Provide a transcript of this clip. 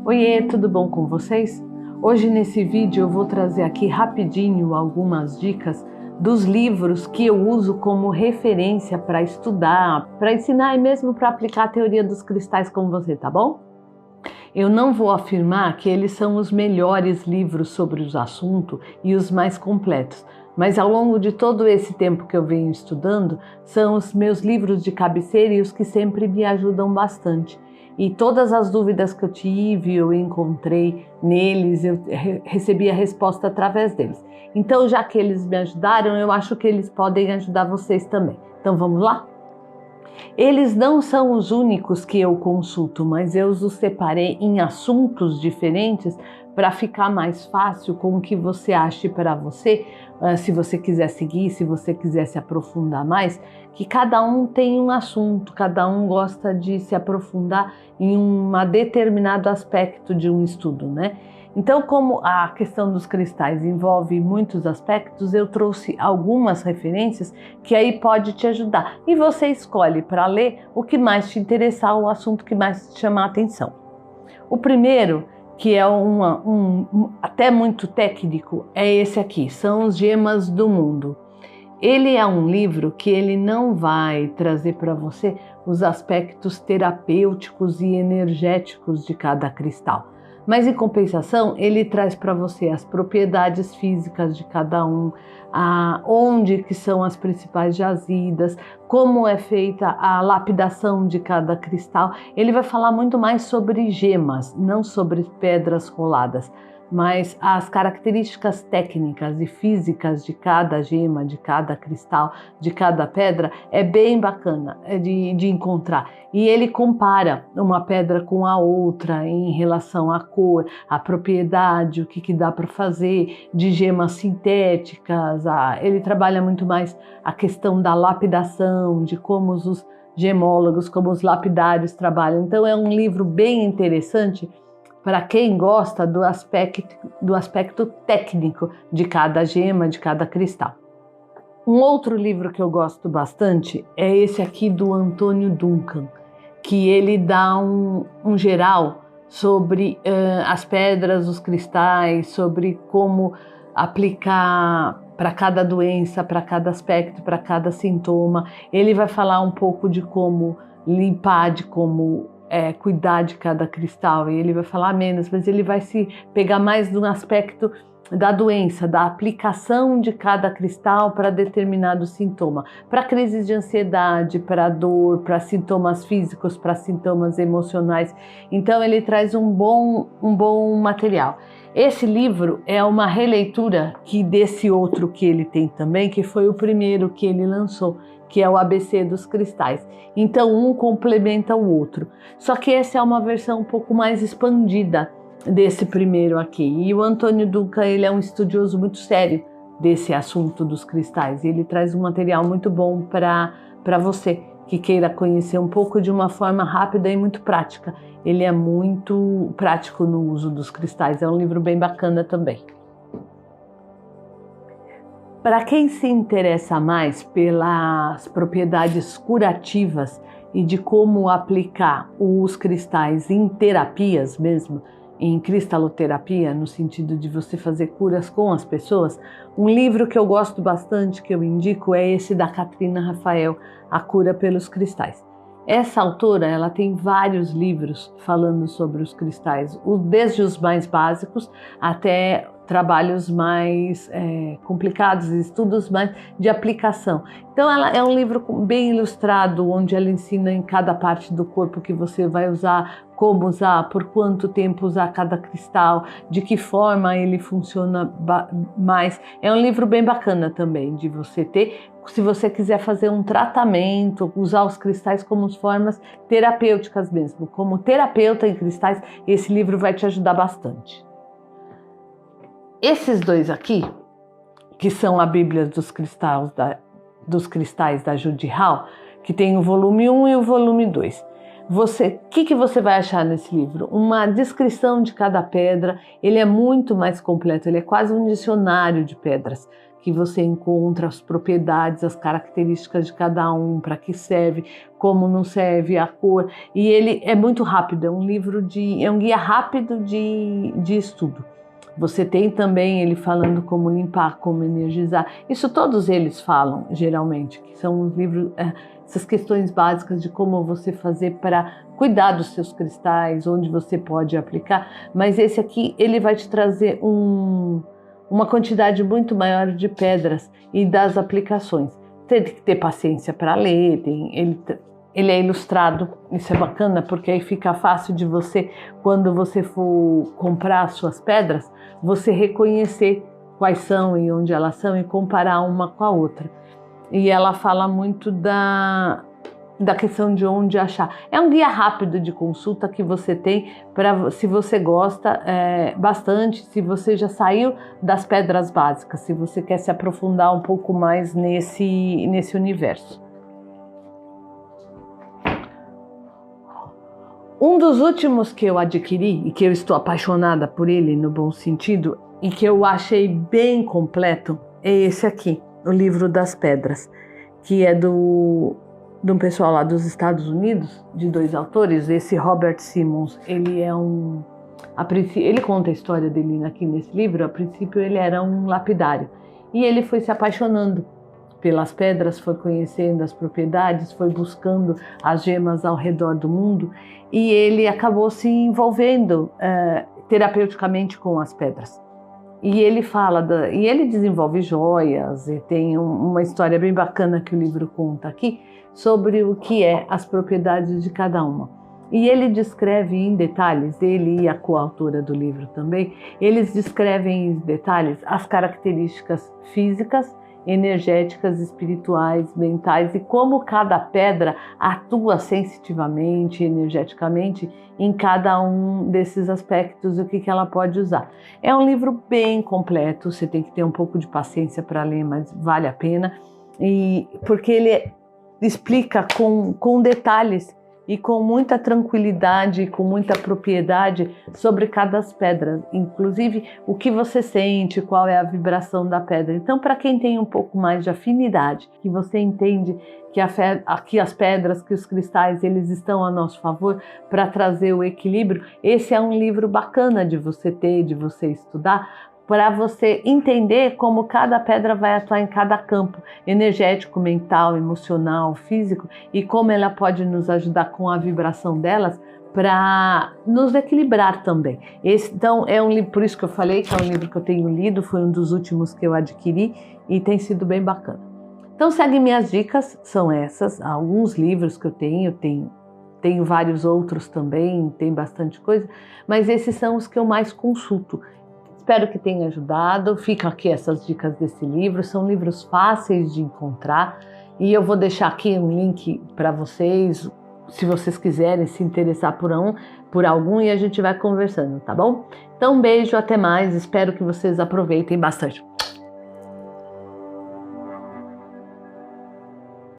Oiê, tudo bom com vocês? Hoje nesse vídeo eu vou trazer aqui rapidinho algumas dicas dos livros que eu uso como referência para estudar, para ensinar e mesmo para aplicar a teoria dos cristais com você, tá bom? Eu não vou afirmar que eles são os melhores livros sobre o assunto e os mais completos, mas ao longo de todo esse tempo que eu venho estudando, são os meus livros de cabeceira e os que sempre me ajudam bastante. E todas as dúvidas que eu tive, eu encontrei neles, eu recebi a resposta através deles. Então, já que eles me ajudaram, eu acho que eles podem ajudar vocês também. Então, vamos lá? Eles não são os únicos que eu consulto, mas eu os separei em assuntos diferentes para ficar mais fácil com o que você ache para você, se você quiser seguir, se você quiser se aprofundar mais, que cada um tem um assunto, cada um gosta de se aprofundar em um determinado aspecto de um estudo, né? Então, como a questão dos cristais envolve muitos aspectos, eu trouxe algumas referências que aí pode te ajudar. E você escolhe para ler o que mais te interessar, o assunto que mais te chamar a atenção. O primeiro, que é até muito técnico, é esse aqui, são os Gemas do Mundo. Ele é um livro que ele não vai trazer para você os aspectos terapêuticos e energéticos de cada cristal. Mas em compensação, ele traz para você as propriedades físicas de cada um, onde que são as principais jazidas, como é feita a lapidação de cada cristal. Ele vai falar muito mais sobre gemas, não sobre pedras roladas, mas as características técnicas e físicas de cada gema, de cada cristal, de cada pedra, é bem bacana de encontrar. E ele compara uma pedra com a outra em relação à cor, à propriedade, o que dá para fazer de gemas sintéticas. Ele trabalha muito mais a questão da lapidação, de como os gemólogos, como os lapidários trabalham. Então é um livro bem interessante para quem gosta do aspecto técnico de cada gema, de cada cristal. Um outro livro que eu gosto bastante é esse aqui do Antônio Duncan, que ele dá um geral sobre as pedras, os cristais, sobre como aplicar para cada doença, para cada aspecto, para cada sintoma. Ele vai falar um pouco de como limpar, de como cuidar de cada cristal, e ele vai falar menos, mas ele vai se pegar mais no aspecto da doença, da aplicação de cada cristal para determinado sintoma, para crises de ansiedade, para dor, para sintomas físicos, para sintomas emocionais. Então ele traz um bom material. Esse livro é uma releitura desse outro que ele tem também, que foi o primeiro que ele lançou, que é o ABC dos cristais. Então um complementa o outro. Só que essa é uma versão um pouco mais expandida desse primeiro aqui. E o Antônio Duncan, ele é um estudioso muito sério desse assunto dos cristais. E ele traz um material muito bom para você que queira conhecer um pouco de uma forma rápida e muito prática. Ele é muito prático no uso dos cristais. É um livro bem bacana também. Para quem se interessa mais pelas propriedades curativas e de como aplicar os cristais em terapias mesmo, em cristaloterapia, no sentido de você fazer curas com as pessoas, um livro que eu gosto bastante, que eu indico, é esse da Katrina Rafael, A Cura pelos Cristais. Essa autora, ela tem vários livros falando sobre os cristais, desde os mais básicos até trabalhos mais complicados, estudos mais de aplicação. Então ela é um livro bem ilustrado, onde ela ensina em cada parte do corpo que você vai usar, como usar, por quanto tempo usar cada cristal, de que forma ele funciona mais. É um livro bem bacana também de você ter, se você quiser fazer um tratamento, usar os cristais como formas terapêuticas mesmo. Como terapeuta em cristais, esse livro vai te ajudar bastante. Esses dois aqui, que são a Bíblia dos Cristais da Judy Hall, que tem o volume 1 e o volume 2. o que você vai achar nesse livro? Uma descrição de cada pedra. Ele é muito mais completo, ele é quase um dicionário de pedras, que você encontra as propriedades, as características de cada um, para que serve, como não serve, a cor. E ele é muito rápido, é um guia rápido de estudo. Você tem também ele falando como limpar, como energizar. Isso todos eles falam, geralmente, que são os livros, essas questões básicas de como você fazer para cuidar dos seus cristais, onde você pode aplicar. Mas esse aqui, ele vai te trazer uma quantidade muito maior de pedras e das aplicações. Tem que ter paciência para ler, ele é ilustrado, isso é bacana, porque aí fica fácil de você, quando você for comprar as suas pedras, você reconhecer quais são e onde elas são e comparar uma com a outra. E ela fala muito da questão de onde achar. É um guia rápido de consulta que você tem, se você gosta bastante, se você já saiu das pedras básicas, se você quer se aprofundar um pouco mais nesse universo. Um dos últimos que eu adquiri e que eu estou apaixonada por ele no bom sentido e que eu achei bem completo é esse aqui, o Livro das Pedras, que é de um pessoal lá dos Estados Unidos, de 2 autores. Esse Robert Simmons, ele ele conta a história dele aqui nesse livro. A princípio ele era um lapidário e ele foi se apaixonando pelas pedras, foi conhecendo as propriedades, foi buscando as gemas ao redor do mundo e ele acabou se envolvendo terapeuticamente com as pedras. E ele e ele desenvolve joias, e tem uma história bem bacana que o livro conta aqui sobre o que é as propriedades de cada uma. E ele descreve em detalhes, ele e a coautora do livro também, eles descrevem em detalhes as características físicas, energéticas, espirituais, mentais e como cada pedra atua sensitivamente, energeticamente em cada um desses aspectos e o que ela pode usar. É um livro bem completo, você tem que ter um pouco de paciência para ler, mas vale a pena, porque ele explica com detalhes e com muita tranquilidade, com muita propriedade sobre cada pedra, inclusive o que você sente, qual é a vibração da pedra. Então, para quem tem um pouco mais de afinidade, que você entende que as pedras, que os cristais, eles estão a nosso favor para trazer o equilíbrio, esse é um livro bacana de você ter, de você estudar, para você entender como cada pedra vai atuar em cada campo energético, mental, emocional, físico e como ela pode nos ajudar com a vibração delas para nos equilibrar também. Então é um livro, por isso que eu falei que é um livro que eu tenho lido, foi um dos últimos que eu adquiri e tem sido bem bacana. Então segue minhas dicas, são essas, alguns livros que eu tenho vários outros também, tem bastante coisa, mas esses são os que eu mais consulto. Espero que tenha ajudado. Ficam aqui essas dicas desse livro. São livros fáceis de encontrar. E eu vou deixar aqui um link para vocês, se vocês quiserem se interessar por algum, e a gente vai conversando, tá bom? Então, um beijo, até mais. Espero que vocês aproveitem bastante.